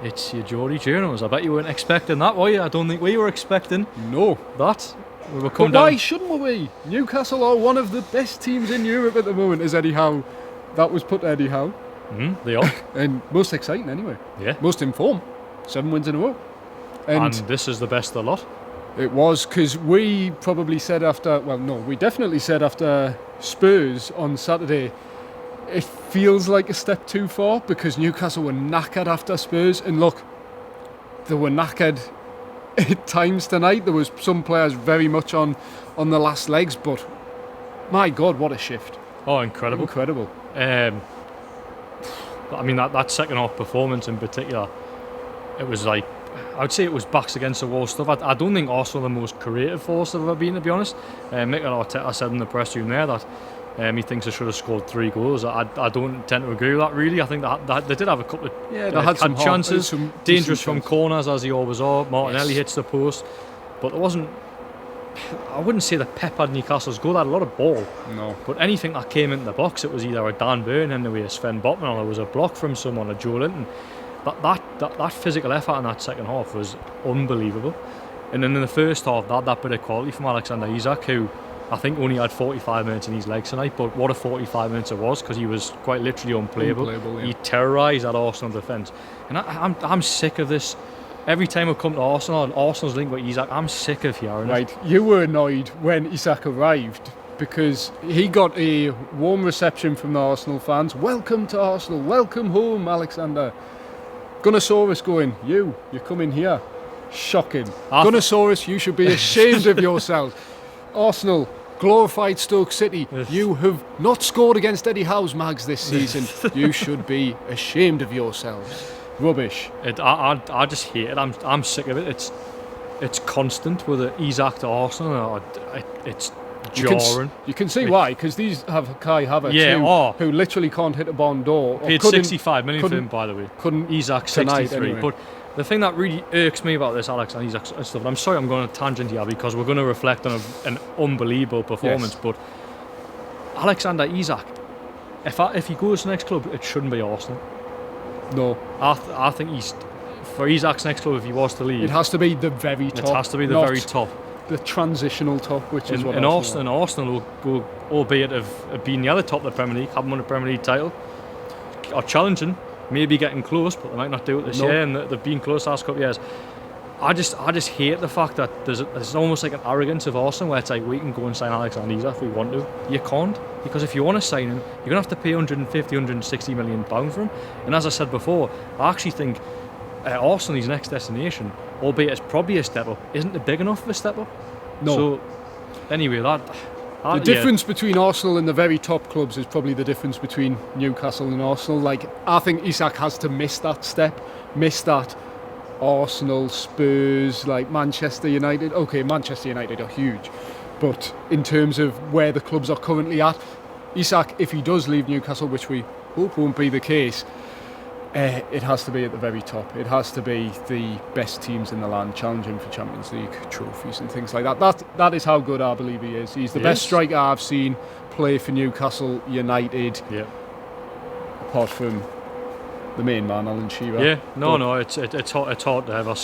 It's your Geordie journals. I bet you weren't expecting that, were you? I don't think we were expecting No. that. We were But why shouldn't we? Newcastle are one of the best teams in Europe at the moment, as Eddie Howe. That was put to Eddie Howe. They are. And most exciting anyway. Yeah. Most in form. 7 wins in a row. And this is the best of the lot. It was, because we probably said after, we definitely said after Spurs on Saturday, it feels like a step too far, because Newcastle were knackered after Spurs. And look, they were knackered at times tonight. There was some players very much on the last legs, but my God, what a shift. Oh, incredible. Incredible. I mean, that second half performance in particular, it was like, I would say it was backs against the wall stuff. I don't think Arsenal are the most creative force they've ever been, to be honest. Mikel Arteta said in the press room there that he thinks they should have scored 3 goals. I don't tend to agree with that, really. I think that they did have a couple of they had some chances, some dangerous from chances. Corners, as he always are. Martinelli hits the post, but there wasn't. I wouldn't say that peppered Newcastle's goal. They had a lot of ball. No. But anything that came into the box, it was either a Dan Burn in the way of Sven Botman, or there was a block from someone, a Joe Linton. That physical effort in that second half was unbelievable. And then in the first half, that bit of quality from Alexander Isak, who I think only had 45 minutes in his legs tonight, but what a 45 minutes it was, because he was quite literally unplayable. Yeah. He terrorised that Arsenal defence. And I'm sick of this. Every time we come to Arsenal and Arsenal's linked with Isak, I'm sick of hearing it. Right, you were annoyed when Isak arrived, because he got a warm reception from the Arsenal fans. Welcome to Arsenal, welcome home, Alexander. Gunnosaurus going, you're coming here. Shocking. Gunnosaurus, you should be ashamed of yourself. Arsenal, glorified Stoke City, you have not scored against Eddie Howe's Mags this season. You should be ashamed of yourselves. Rubbish. I just hate it. I'm sick of it. It's constant with the Isak to Arsenal. It's jarring. You can see why, because these have Kai Havertz, who literally can't hit a barn door. Paid 65 million for him, by the way. Couldn't Isak 63. Anyway. But the thing that really irks me about this Alex and Isak stuff, and I'm sorry I'm going on a tangent here, because we're going to reflect on an unbelievable performance, but Alexander Isak, if he goes to the next club, it shouldn't be Arsenal. No. I think for Isak's next club, if he was to leave, it has to be the very top. It has to be the very top. The transitional top, which is what Arsenal will go, albeit of being the other top of the Premier League, haven't won a Premier League title, are challenging, maybe getting close, but they might not do it this year, and they've been close the last couple of years. I just hate the fact that there's almost like an arrogance of Arsenal, where it's like, we can go and sign Alexander Isak if we want to. You can't, because if you want to sign him, you're going to have to pay 150, 160 million pounds for him. And as I said before, I actually think Arsenal's next destination, albeit it's probably a step up, isn't big enough of a step up. No. So anyway, the difference between Arsenal and the very top clubs is probably the difference between Newcastle and Arsenal. Like, I think Isak has to miss that step, miss that Arsenal, Spurs, like Manchester United. Okay, Manchester United are huge, but in terms of where the clubs are currently at, Isak, if he does leave Newcastle, which we hope won't be the case, it has to be at the very top. It has to be the best teams in the land challenging for Champions League trophies and things like that. That is how good I believe he is. He's the best striker I've seen play for Newcastle United. Yeah. Apart from the main man, Alan Shearer. Yeah, it's hard to ever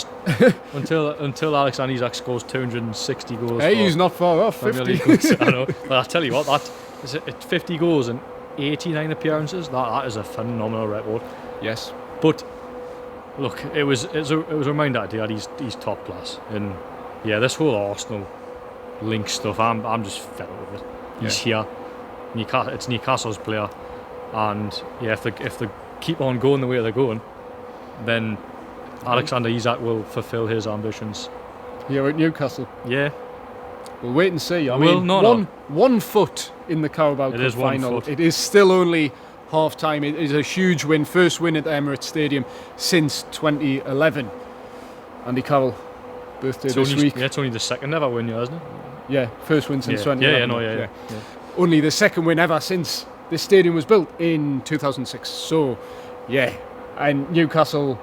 until Alexander Isak scores 260 goals. Hey, he's not far off. 50. I know. But I tell you what, that is 50 goals and 89 appearances. That is a phenomenal record. Yes. But look, it was a reminder that he's top class, and this whole Arsenal link stuff, I'm just fed up with it. He's here. It's Newcastle's player, and if they keep on going the way they're going, then Alexander Isak will fulfil his ambitions. Here at Newcastle. Yeah. We'll wait and see. I mean, one foot in the Carabao Cup final. It is still only half time. It is a huge win, first win at the Emirates Stadium since 2011. Andy Carroll, birthday this week. Yeah, it's only the second ever win, isn't it? Yeah, first win since 2011. Yeah. Only the second win ever since this stadium was built in 2006. So, and Newcastle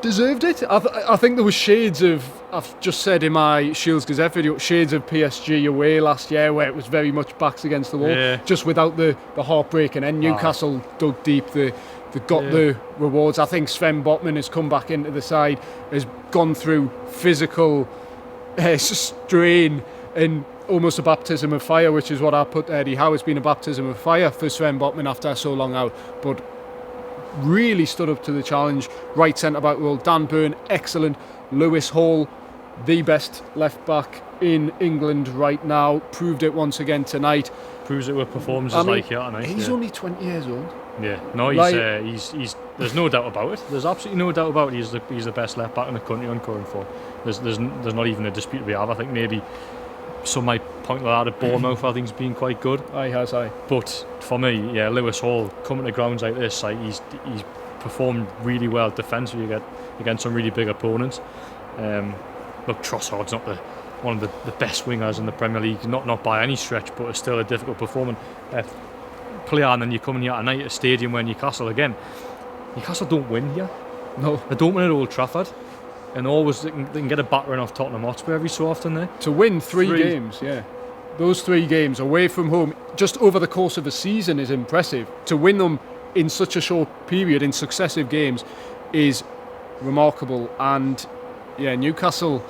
deserved it. I think there was shades of, I've just said in my Shields Gazette video, shades of PSG away last year, where it was very much backs against the wall, just without the heartbreak, and then Newcastle dug deep. The They've got the rewards. I think Sven Botman has come back into the side, has gone through physical strain and almost a baptism of fire, which is what I put Eddie Howe. It's been a baptism of fire for Sven Botman after so long out, but really stood up to the challenge. Right centre-back role, Dan Burn, excellent. Lewis Hall, the best left-back in England right now, proved it once again tonight. Proves it with performances like here tonight. He's only 20 years old. Yeah, no, he's there's no doubt about it. There's absolutely no doubt about it. He's the best left back in the country on current form. There's not even a dispute we have. I think maybe some might point to that at Bournemouth. I think he's been quite good. Aye. But for me, Lewis Hall coming to grounds like this, he's performed really well defensively against some really big opponents. Look, Trossard's not one of the best wingers in the Premier League, not by any stretch, but it's still a difficult performance. Player, and then you come in here tonight at a stadium where Newcastle don't win here. No, they don't win at Old Trafford, and always they can get a battering off Tottenham Hotspur every so often there. To win three games, those 3 games away from home just over the course of a season is impressive. To win them in such a short period in successive games is remarkable. And Newcastle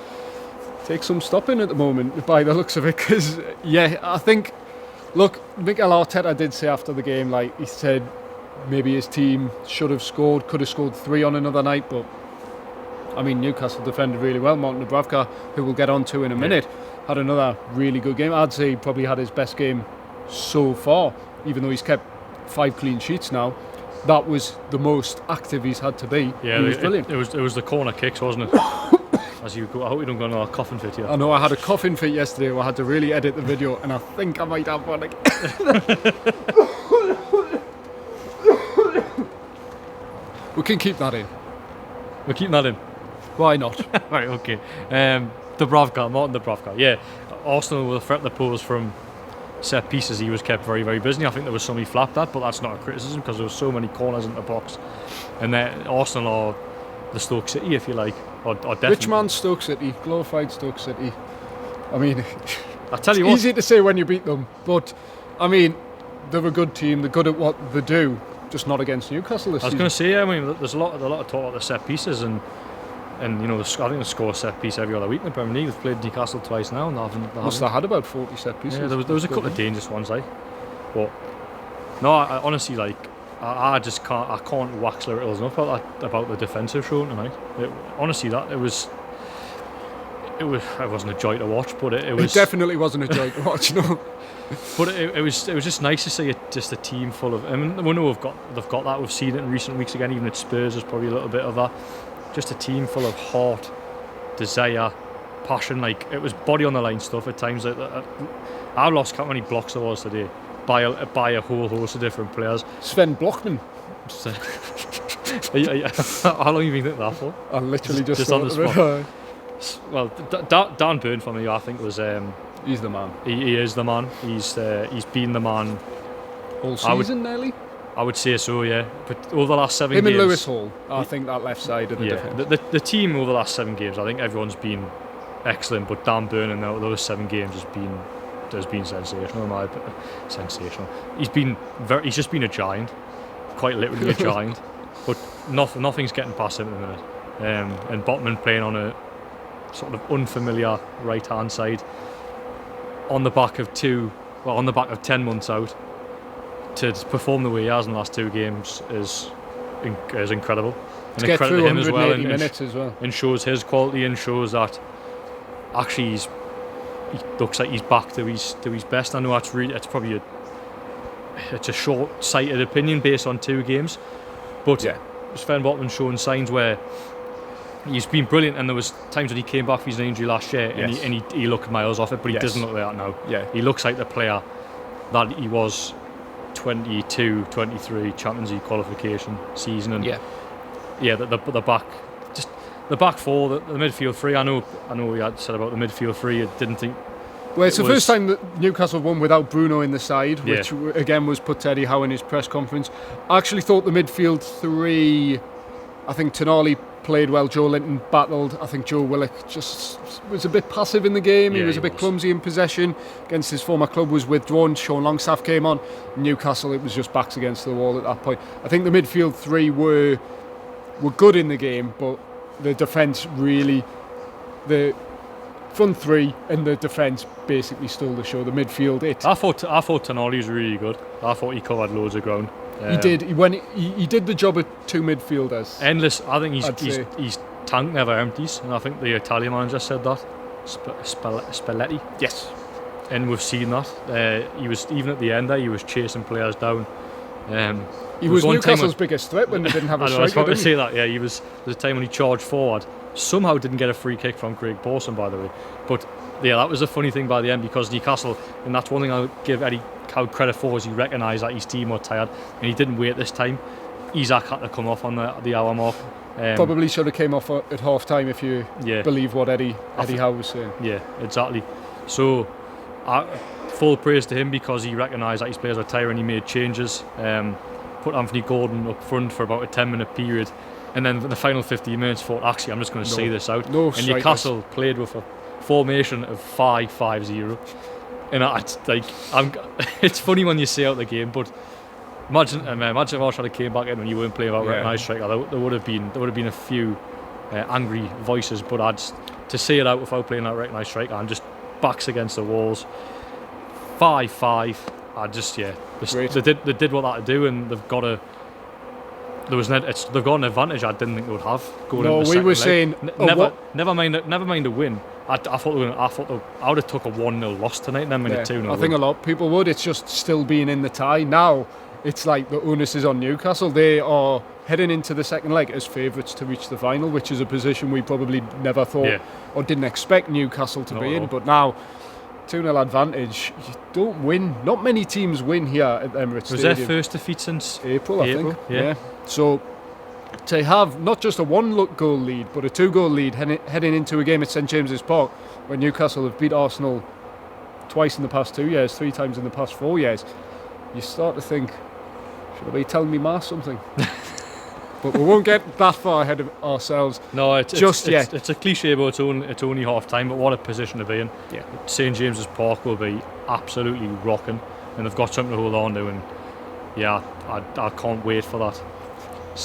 take some stopping at the moment by the looks of it, because I think, look, Mikel Arteta did say after the game, like he said, maybe his team could have scored 3 on another night, but I mean, Newcastle defended really well. Martin Dubravka, who we'll get on to in a minute, had another really good game. I'd say he probably had his best game so far, even though he's kept 5 clean sheets now. That was the most active he's had to be. Yeah, he was brilliant. It was the corner kicks, wasn't it? As you go, I hope you don't go on a coughing fit here. I know, I had a coughing fit yesterday where I had to really edit the video, and I think I might have one again. We can keep that in. We're keeping that in. Why not? Right, okay. Martin Dubravka. Yeah, Arsenal will threat the pose from set pieces. He was kept very, very busy. I think there was some he flapped at, but that's not a criticism because there were so many corners in the box. And Arsenal are the Stoke City, if you like. Or definitely. Rich man Stoke City, glorified Stoke City. I mean, I tell you what, easy to say when you beat them, but I mean, they're a good team. They're good at what they do, just not against Newcastle this season. I was going to say, I mean, there's a lot of talk about the set pieces, and you know, I think they score a set piece every other week in the Premier League. They've played Newcastle twice now, and they must have had about 40 set pieces. Yeah, there was a couple of dangerous ones, but no, I honestly, like, I can't wax lyrical enough about the defensive show tonight. Honestly, it wasn't a joy to watch, but it definitely wasn't a joy to watch. No, but it was just nice to see just a team full of. I mean, we know they've got that. We've seen it in recent weeks again. Even at Spurs, there's probably a little bit of that. Just a team full of heart, desire, passion. Like, it was body on the line stuff at times. I lost count how many blocks there was today by a whole host of different players. Sven Blockman. How long have you been thinking that for? I literally just on the spot. Well, Dan Burn for me, I think, was. He's the man. He is the man. He's been the man all season nearly. I would say so, yeah. But over the last 7 games, and Lewis Hall, I think that left side of the defence. The team over the last 7 games, I think everyone's been excellent. But Dan Burn in those 7 games has been sensational. Sensational. He's just been a giant, quite literally a giant. But nothing's getting past him at the minute. And Botman playing on a sort of unfamiliar right hand side on the back of 10 months out. To perform the way he has in the last 2 games is incredible. And to get through 180 minutes as well. And shows his quality and shows that actually he looks like he's back to his best. I know it's probably a short-sighted opinion based on 2 games, but Sven Botman's showing signs where he's been brilliant, and there was times when he came back from his injury last year and he looked miles off it, but he doesn't look like that now. Yeah. He looks like the player that he was 22, 23 Champions League qualification season, and the back four, the midfield three. I know we had said about the midfield three. I didn't think. Well, it's the first time that Newcastle won without Bruno in the side, which again was put to Eddie Howe in his press conference. I actually thought the midfield three, I think Tonali played well. Joe Linton battled. I think Joe Willock just was a bit passive in the game. He was a bit clumsy in possession. Against his former club was withdrawn. Sean Longstaff came on. Newcastle, it was just backs against the wall at that point. I think the midfield three were good in the game, but the defence really, the front three and the defence basically stole the show. The midfield, I thought Tonali was really good. I thought he covered loads of ground. He did. He did the job at two midfielders. Endless. I think his tank never empties, and I think the Italian manager said that. Spalletti. Yes. And we've seen that. He was even at the end there. He was chasing players down. He was Newcastle's biggest threat when they didn't have a striker. I was about to say that. Yeah, he was. There's a time when he charged forward. Somehow didn't get a free kick from Craig Pawson, by the way. But yeah, that was a funny thing by the end, because Newcastle, and that's one thing I'll give Eddie Howe credit for, is he recognised that his team were tired and he didn't wait this time. Isak had to come off on the hour mark. Probably should have came off at half time if you believe what Eddie Howe was saying. Yeah, exactly. So full praise to him, because he recognised that his players were tired and he made changes. Put Anthony Gordon up front for about a 10-minute period, and then in the final 15 minutes thought, actually, I'm just going to say this out. And Newcastle played with a formation of 5-5-0, and it's funny when you say out the game, but imagine if Arsenal had came back in when you weren't playing without recognised striker. There would have been a few angry voices, but to say it out without playing that recognised striker and just backs against the walls. 5-5. They did what they had to do, and they've got they've got an advantage I didn't think they would have going into the second leg. We were saying never mind a win. I would have took a 1-0 loss tonight and then made a 2-0 I think a lot of people would. It's just still being in the tie. Now it's like the onus is on Newcastle. They are heading into the second leg as favourites to reach the final, which is a position we probably never thought or didn't expect Newcastle to be in. But now 2-0 advantage, you don't win. Not many teams win here at Emirates Stadium. Was their first defeat since April, I think. Yeah. So to have not just a 1-goal lead, but a 2-goal lead heading into a game at St James's Park, where Newcastle have beat Arsenal twice in the past 2 years, 3 times in the past 4 years, you start to think, should I be telling me ma something? But we won't get that far ahead of ourselves. No, yet. It's a cliche, but it's only half time. But what a position to be in. Yeah. St James's Park will be absolutely rocking, and they've got something to hold on to. And yeah, I can't wait for that.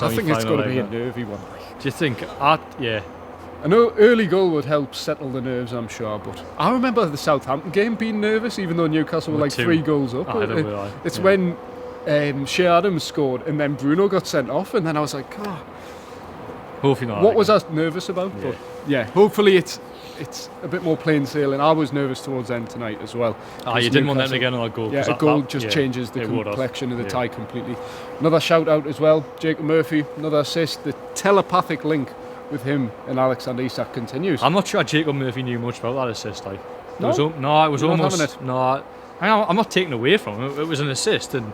I think it's going to be a nervy one. Do you think? Yeah. I know early goal would help settle the nerves, I'm sure, but I remember the Southampton game being nervous, even though Newcastle were like 3 goals up. It's when Shea Adams scored and then Bruno got sent off, and then I was like, hopefully not. What was I nervous about? Yeah. But yeah, hopefully it's a bit more plain sailing. I was nervous towards them tonight as well. You didn't want them to get another goal. Yeah, a goal just changes the complexion of the tie completely. Another shout out as well, Jacob Murphy, another assist. The telepathic link with him and Alexander Isak continues. I'm not sure Jacob Murphy knew much about that assist. It was almost. I'm not taking away from him. It was an assist, and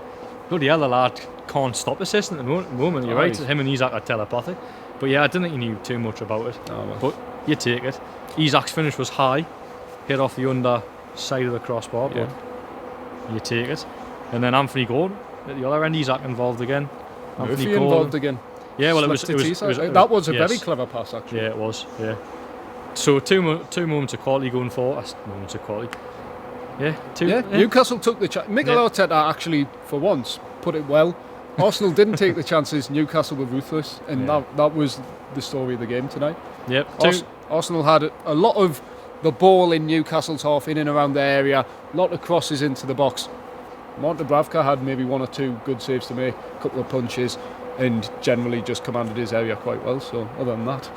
bloody hell, the lad can't stop assisting at the moment. You're right. Him and Isak are telepathic. But yeah, I didn't think he knew too much about it. But you take it. Isak's finish was high, hit off the under side of the crossbar, but you take it. And then Anthony Gordon at the other end, Isak involved again. Murphy involved again. Yeah, well, that was a very clever pass, actually. Yeah, it was. Yeah. So two moments of quality going forward. Moments of quality. Yeah. Newcastle took the chance. Mikel Arteta actually, for once, put it well. Arsenal didn't take the chances. Newcastle were ruthless, and that was the story of the game tonight. Yep. Arsenal had a lot of the ball in Newcastle's half, in and around the area. A lot of crosses into the box. Martin Dubravka had maybe 1 or 2 good saves to make, a couple of punches, and generally just commanded his area quite well. So other than that,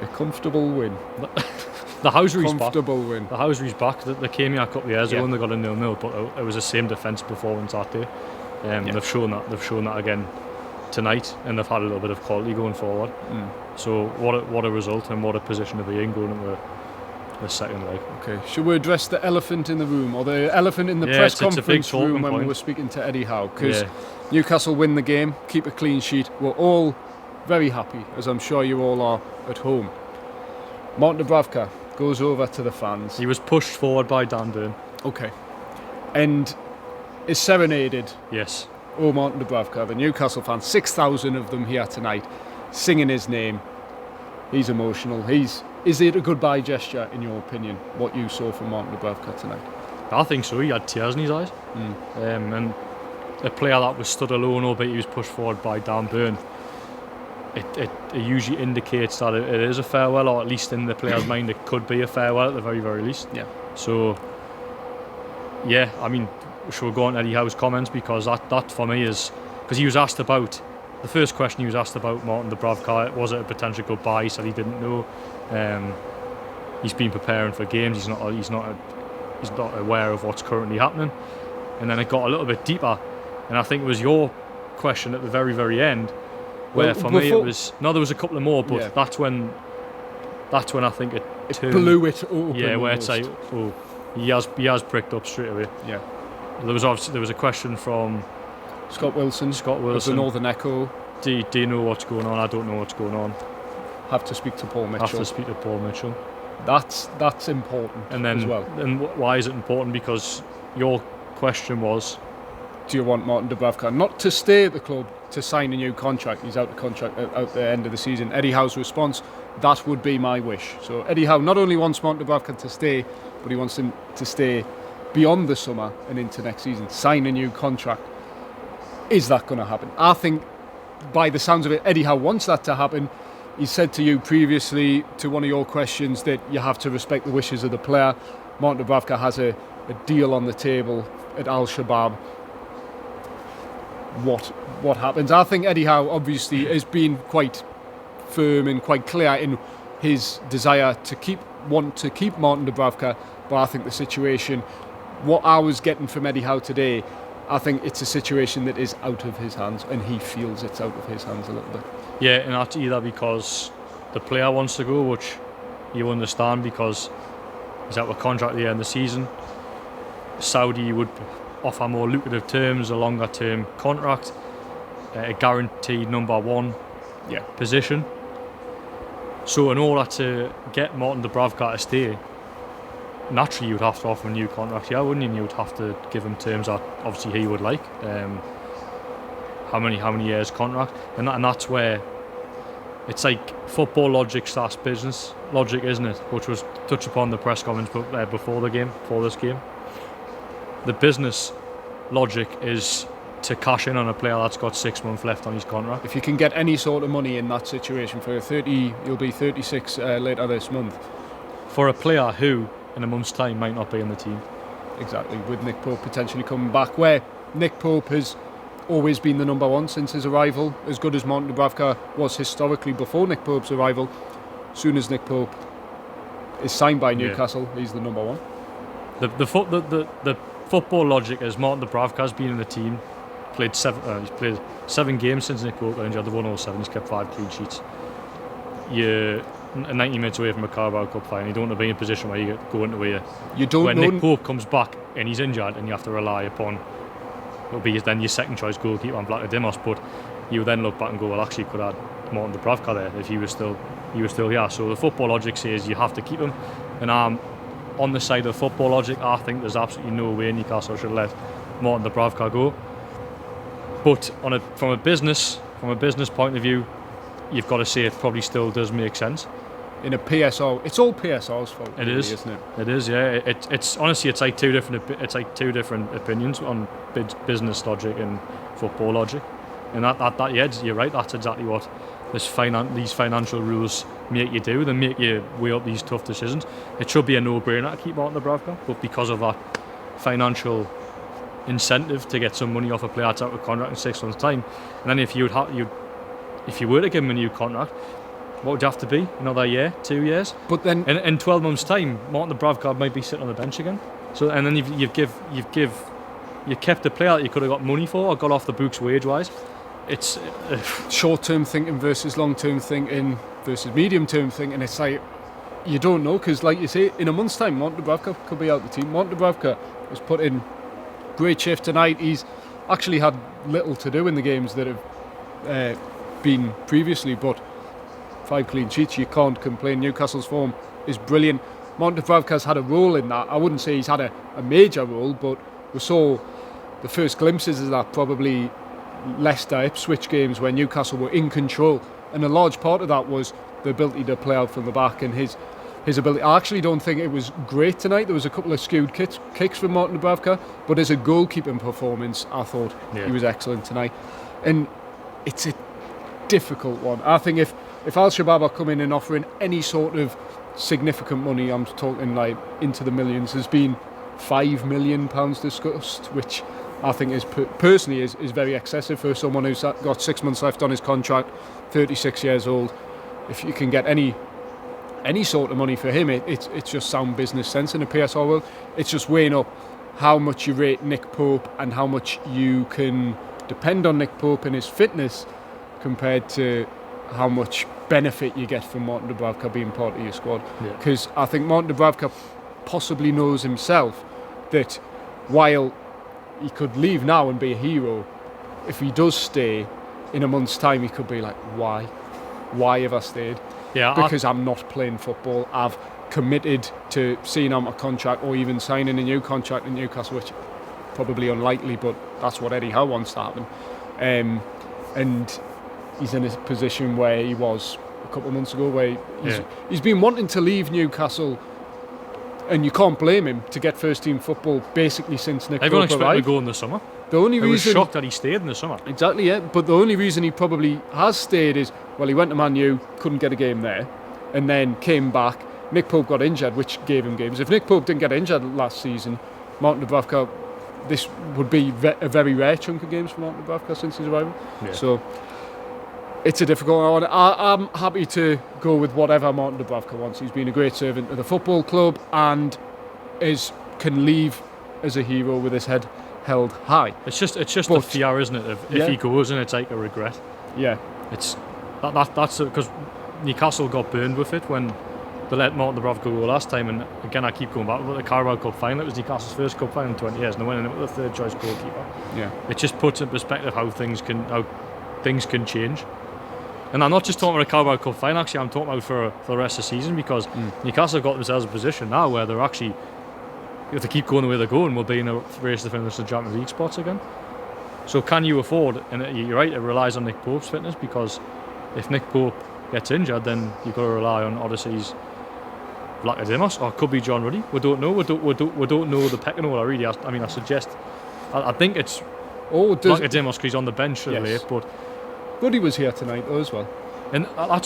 a comfortable win. The Housery's back. Win. The Housery's back. They came here a couple of years ago and they got a 0-0, but it was the same defence performance that day. They've shown that again tonight, and they've had a little bit of quality going forward. So what a result, and what a position to be in going into the second leg. Okay, should we address the elephant in the room, or the elephant in the press conference room when we were speaking to Eddie Howe? Because Newcastle win the game, keep a clean sheet. We're all very happy, as I'm sure you all are at home. Martin Dubravka goes over to the fans. He was pushed forward by Dan Burn. Okay. And is serenaded. Yes. Oh, Martin Dubravka, the Newcastle fans, 6,000 of them here tonight. singing his name. He's emotional. Is it a goodbye gesture, in your opinion, what you saw from Martin Dubravka tonight? I think so. He had tears in his eyes. And a player that was stood alone, albeit he was pushed forward by Dan Burn, it usually indicates that it is a farewell, or at least in the player's mind it could be a farewell at the very, very least. Yeah. So, yeah, I mean, should we go on to Eddie Howe's comments, because that for me is, because he was asked about, the first question he was asked about Martin Dubravka, was it a potential goodbye? He said he didn't know. He's been preparing for games. He's not aware of what's currently happening. And then it got a little bit deeper, and I think it was your question at the very, very end, where for me it was, no, there was a couple of more, but yeah, that's when I think it turned, blew it open. Yeah, where it's like, oh, he has pricked up straight away. Yeah. There was a question from Scott Wilson of the Northern Echo. Do you know what's going on? I don't know what's going on. Have to speak to Paul Mitchell. That's important. And then, as well. And why is it important? Because your question was, do you want Martin Dubravka not to stay at the club, to sign a new contract? He's out of contract at the end of the season. Eddie Howe's response: that would be my wish. So Eddie Howe not only wants Martin Dubravka to stay, but he wants him to stay beyond the summer and into next season. Sign a new contract. Is that going to happen? I think, by the sounds of it, Eddie Howe wants that to happen. He said to you previously, to one of your questions, that you have to respect the wishes of the player. Martin Dubravka has a deal on the table at Al Shabab. What happens? I think Eddie Howe obviously has been quite firm and quite clear in his desire to keep Martin Dubravka, but I think the situation, what I was getting from Eddie Howe today, I think it's a situation that is out of his hands, and he feels it's out of his hands a little bit. Yeah, and that's either because the player wants to go, which you understand because he's out of contract at the end of the season. Saudi would offer more lucrative terms, a longer term contract, a guaranteed number one position. So in order to get Martin Dubravka to stay, naturally you'd have to offer a new contract, wouldn't you? You'd have to give him terms that obviously he would like. How many years contract, and that's where it's like football logic / business logic, isn't it? Which was touched upon in the press conference before this game. The business logic is to cash in on a player that's got 6 months left on his contract. If you can get any sort of money in that situation for you'll be 36 later this month. For a player who, in a month's time, might not be in the team. Exactly, with Nick Pope potentially coming back, where Nick Pope has always been the number one since his arrival, as good as Martin Dubravka was historically before Nick Pope's arrival. As soon as Nick Pope is signed by Newcastle, he's the number one. The football logic is Martin Dubravka's been in the team, he's played 7 games since Nick Pope got injured. The 107, he's kept 5 clean sheets. You're 90 minutes away from a Carabao Cup final. You don't want to be in a position where you go into where Nick Pope comes back and he's injured, and you have to rely upon it'll be then your second choice goalkeeper on Black Dimos, but you then look back and go, well, actually could have had Martin Dubravka there if he was still here. So the football logic says you have to keep him, and I'm on the side of football logic. I think there's absolutely no way Newcastle should let Martin Dubravka go. But from a business point of view, you've got to say it probably still does make sense. In a PSR, it's all PSR's fault. It really, isn't it? It is, yeah. It's honestly, it's like two different opinions on business logic and football logic, and that yeah, you're right. That's exactly what these financial rules make you do. They make you weigh up these tough decisions. It should be a no-brainer to keep Martin Dubravka, but because of that financial incentive to get some money off a player that's out of contract in 6 months' time, and then if you were to give him a new contract, what would you have to be? Another year, 2 years? But then in 12 months' time, Martin Dubravka might be sitting on the bench again. So and then you kept a player that you could have got money for or got off the books wage-wise. It's short-term thinking versus long-term thinking versus medium-term thinking. It's like you don't know, because like you say, in a month's time, Martin Dubravka could be out the team. Martin Dubravka has put in great shift tonight. He's actually had little to do in the games that have been previously, but 5 clean sheets, you can't complain. Newcastle's form is brilliant. Martin Dubravka's had a role in that. I wouldn't say he's had a major role, but we saw the first glimpses of that probably Leicester Ipswich games where Newcastle were in control And a large part of that was the ability to play out from the back and his ability. I actually don't think it was great tonight. There was a couple of skewed kicks from Martin Dubravka, but as a goalkeeping performance, I thought he was excellent tonight. And it's a difficult one. I think if Al Shabab are coming and offering any sort of significant money, I'm talking like into the millions, there's been £5 million discussed, which I think is personally is very excessive for someone who's got 6 months left on his contract, 36 years old. If you can get any sort of money for him, it's just sound business sense in the PSR world. It's just weighing up how much you rate Nick Pope and how much you can depend on Nick Pope and his fitness compared to how much benefit you get from Martin Dubravka being part of your squad. Because I think Martin Dubravka possibly knows himself that while he could leave now and be a hero, if he does stay in a month's time, he could be like, why have I stayed? Because I'm not playing football. I've committed to seeing out my contract or even signing a new contract in Newcastle, which probably unlikely, but that's what Eddie Howe wants to happen. And he's in a position where he was a couple of months ago, where he's been wanting to leave Newcastle, and you can't blame him, to get first team football basically since Nick Pope arrived. Everyone expected him to go in the summer. The only reason, was shocked that he stayed in the summer. Exactly, yeah. But the only reason he probably has stayed is, well, he went to Man U, couldn't get a game there, and then came back. Nick Pope got injured, which gave him games. If Nick Pope didn't get injured last season, Martin Dubravka, this would be a very rare chunk of games for Martin Dubravka since his arrival. So it's a difficult one. I'm happy to go with whatever Martin Dubravka wants. He's been a great servant to the football club and can leave as a hero with his head held high. It's just the fear, isn't it? If he goes, and it's like a regret. Yeah, it's that's because Newcastle got burned with it when they let Martin Dubravka go last time. And again, I keep going back to the Carabao Cup final. It was Newcastle's first cup final in 20 years, and they went in with the third choice goalkeeper. It just puts in perspective how things can change. And I'm not just talking about a Carabao Cup final. Actually, I'm talking about for the rest of the season, because Newcastle have got themselves in a position now where they're actually, if they keep going the way they're going, we'll be in a race to finish the Champions League spots again. So can you afford, and you're right, it relies on Nick Pope's fitness, because if Nick Pope gets injured, then you've got to rely on Odyssey's Vlachodimos, or it could be John Ruddy. We don't know. We don't know the pecking order, really. I suggest, I think it's Vlachodimos because he's on the bench late, but Ruddy was here tonight as well. And I'm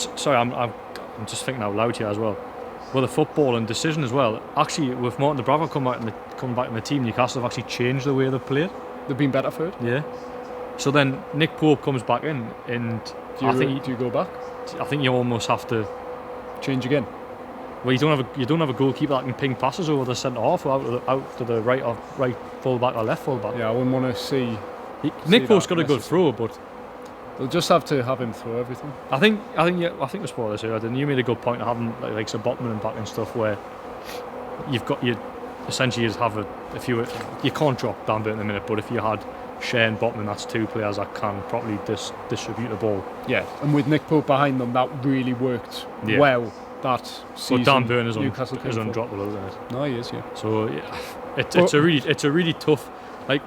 just thinking out loud here as well. With the football and decision as well, actually, with Martin Dubravka coming back in the team, Newcastle have actually changed the way they've played. They've been better for it. Yeah. So then Nick Pope comes back in, and do you go back? I think you almost have to change again. Well, you don't have a goalkeeper that can ping passes over the centre half or out to the right full back or left full back. Yeah, I wouldn't want to see. Nick Pope's got a good throw, but they'll just have to have him throw everything. I think we spoiled this earlier. You made a good point of having like some Botman and back and stuff, where you essentially just have you can't drop Dan Burton in a minute, but if you had Shea and Botman, that's two players that can properly distribute the ball. Yeah, and with Nick Pope behind them, that really worked well that season. But Dan Burton is undroppable, isn't it? No, he is, yeah. So it's a really tough, like,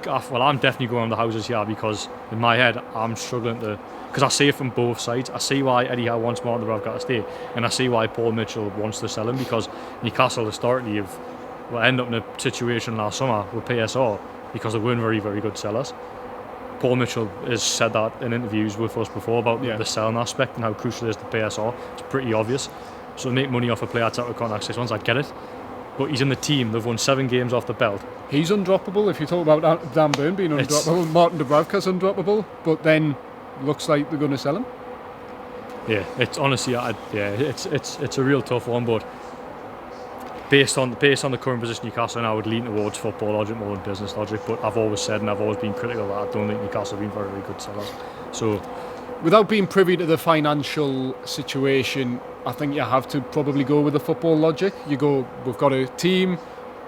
I'm definitely going on the houses here, because in my head I'm struggling because I see it from both sides. I see why Eddie Howe wants Martin Dubravka to stay, and I see why Paul Mitchell wants to sell him, because Newcastle historically will end up in a situation last summer with PSR because they weren't very, very good sellers. Paul Mitchell has said that in interviews with us before about the selling aspect and how crucial it is to PSR. It's pretty obvious. So make money off a player that's out of contract 6 months, I get it. But he's in the team, they've won 7 games off the belt. He's undroppable. If you talk about Dan Burn being undroppable, Martin Dubravka's undroppable, but then looks like they're going to sell him. Yeah, it's honestly, it's a real tough one, but based on the current position Newcastle, and I would lean towards football logic more than business logic, but I've always said and I've always been critical that I don't think Newcastle have been very, very good sellers. So, without being privy to the financial situation, I think you have to probably go with the football logic. We've got a team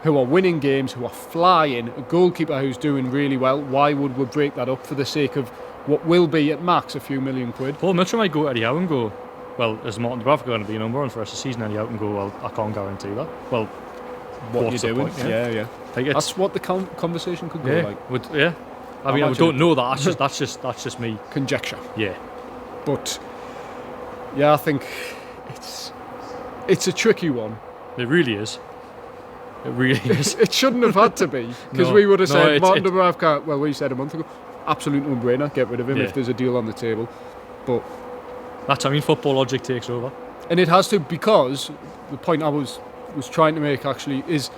who are winning games, who are flying, a goalkeeper who's doing really well. Why would we break that up for the sake of what will be at max a few million quid? Paul Mitchell might go to Eddie Howe and go, well, is Martin Dubravka going to be number one for the rest of the season? Eddie Howe can go, well, I can't guarantee that. Well, what you're doing? Point, yeah. Like that's what the conversation could go like. I mean, I don't know that. That's just me. Conjecture. Yeah. But yeah, I think it's a tricky one. It really is. It really is. It shouldn't have had to be, because No, we would have no, said Martin Dubravka. Well, we said a month ago, absolute no-brainer. Get rid of him Yeah. if there's a deal on the table. But That's, I mean, football logic takes over. and it has to, because the point I was trying to make actually is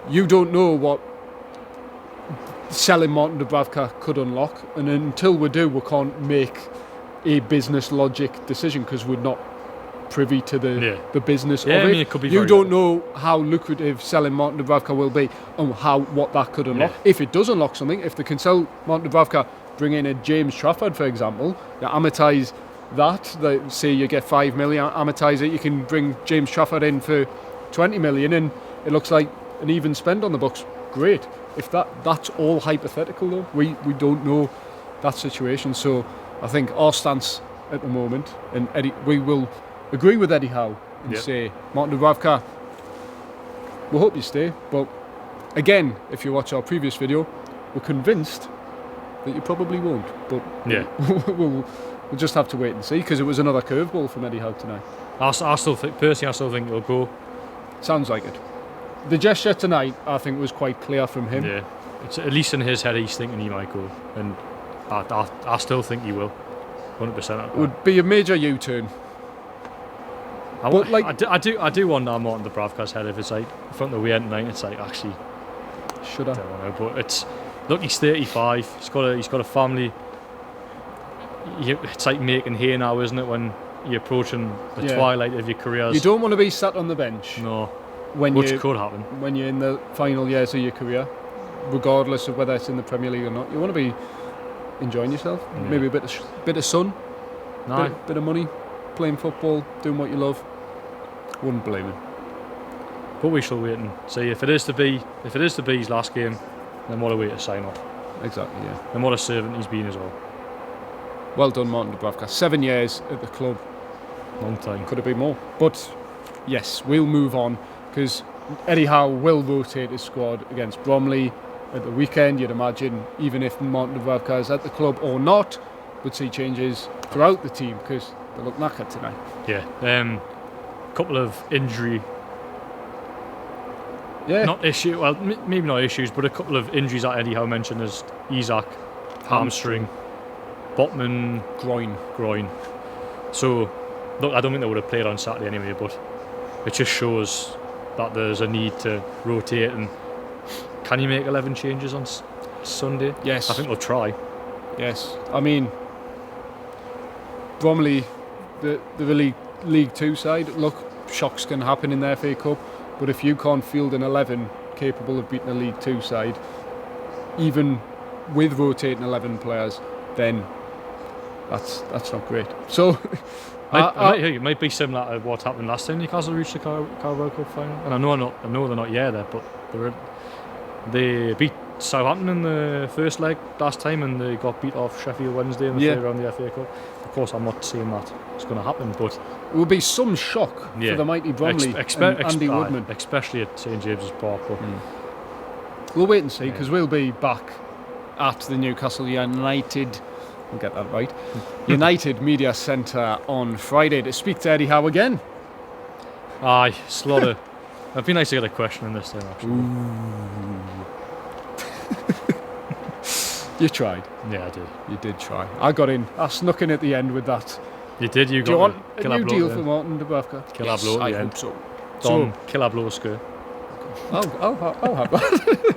you don't know what selling Martin Dubravka could unlock, and until we do, we can't make a business logic decision because we're not privy to the business Yeah, of I it. mean, it could be You very don't good. know how lucrative selling Martin Dubravka will be and what that could unlock. Yeah. If it does unlock something, if they can sell Martin Dubravka, bring in a James Trafford, for example, you amortise that, say you get 5 million, amortise it, you can bring James Trafford in for 20 million and it looks like an even spend on the books. Great. If that's all hypothetical though, we don't know that situation. So I think our stance at the moment, and Eddie, we will agree with Eddie Howe and say, Martin Dubravka, we hope you stay. But again, if you watch our previous video, we're convinced that you probably won't. But Yeah. we'll just have to wait and see, because it was another curveball from Eddie Howe tonight. I still think it'll go. Sounds like it. The gesture tonight, I think, was quite clear from him. Yeah. It's at least in his head he's thinking he might go, and I still think he will. 100%. It would be a major U-turn. But, like- I do wonder Martin Dubravka's head if it's like in front of the way tonight. It's like, actually, Should I I? don't know, but it's look. He's 35. He's got a family. It's like making hay now, isn't it? When you're approaching the Yeah. twilight of your careers. You don't want to be sat on the bench No, when which you could happen. when you're in the final years of your career, regardless of whether it's in the Premier League or not. You want to be enjoying yourself. Yeah. Maybe a bit of sun, No, bit of money, playing football, doing what you love. Wouldn't blame him. but we shall wait and see. If it is to be his last game, then what a way to sign off. Exactly. Yeah. And what a servant he's been as well. Well done, Martin Dubravka. 7 years at the club. Long time. Could have been more. But yes, we'll move on, because Eddie Howe will rotate his squad against Bromley at the weekend. You'd imagine, even if Martin Dubravka is at the club or not, we'd see changes throughout the team, because they look knackered tonight. Yeah. Couple of injury, Yeah. not issue. Well, maybe not issues, but a couple of injuries that Eddie Howe mentioned is Isak, hamstring, Botman, groin. So, look, I don't think they would have played on Saturday anyway, but it just shows that there's a need to rotate. And can you make 11 changes on Sunday? Yes. I think they'll try. Yes. I mean, Bromley, the League Two side, look, shocks can happen in the FA Cup, but if you can't field an 11 capable of beating a League Two side, even with rotating 11 players, then that's not great. So It might be similar to what happened last time Newcastle reached the Carabao Cup final. And I know they're not yet there, but they beat Southampton in the first leg last time, and they got beat off Sheffield Wednesday in the third round of the FA Cup. Of course, I'm not saying that it's going to happen, but it will be some shock for the mighty Bromley and Andy Woodman. Especially at St James's Park. But We'll wait and see, because we'll be back at the Newcastle United, we'll get that right, United Media Centre on Friday to speak to Eddie Howe again. Aye, slaughter. It'd be nice to get a question in this time, actually. You tried. Yeah, I did. You did try. I got in. I snuck in at the end with that. You did. Do you want a new deal for Martin Dubravka? Yes, I hope so. Don Kilabloska. I'll have that.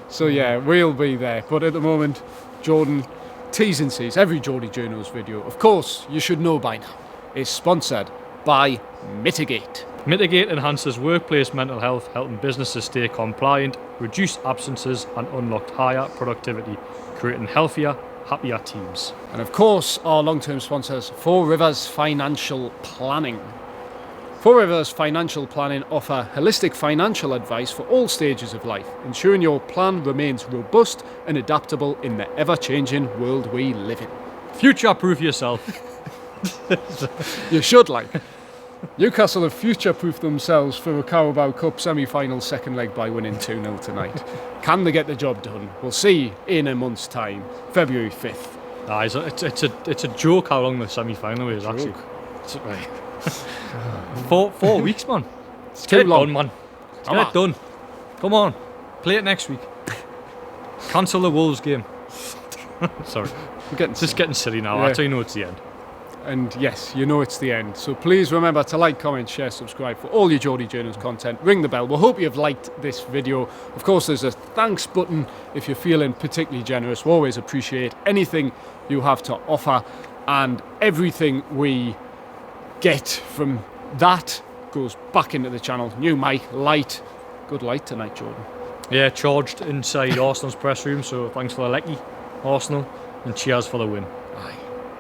So yeah, we'll be there. But at the moment, Jordan T's and C's, every Geordie Journos video, of course, you should know by now, is sponsored by Mitigate. Mitigate enhances workplace mental health, helping businesses stay compliant, reduce absences and unlock higher productivity, creating healthier, happier teams. And of course, our long-term sponsors, Four Rivers Financial Planning. Four Rivers Financial Planning offer holistic financial advice for all stages of life, ensuring your plan remains robust and adaptable in the ever-changing world we live in. Future-proof yourself. You should, like. Newcastle have future-proofed themselves for a Carabao Cup semi-final second leg by winning 2-0 tonight. Can they get the job done? We'll see in a month's time, February 5th. It's a joke how long the semi-final is actually. It's, right. 4 weeks, man. It's Get too it long. done, man. Get it done. Come on, play it next week. Cancel the Wolves game. Sorry, getting silly now. Yeah. That's how you know it's the end. And yes, you know it's the end. So please remember to like, comment, share, subscribe for all your Geordie Journals content. Ring the bell. We hope you've liked this video. Of course, there's a thanks button if you're feeling particularly generous. We always appreciate anything you have to offer, and everything we get from that goes back into the channel. New mic, light. Good light tonight, Jordan. Yeah, charged inside Arsenal's press room. So thanks for the lecky, Arsenal, and cheers for the win. Aye.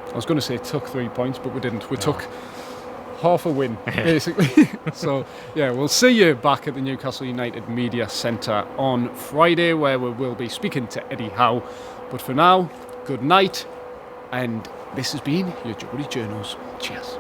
I was going to say took 3 points, but we didn't. We took half a win, basically. So, yeah, we'll see you back at the Newcastle United Media Centre on Friday, where we will be speaking to Eddie Howe. But for now, good night, and this has been your Geordie Journals. Cheers.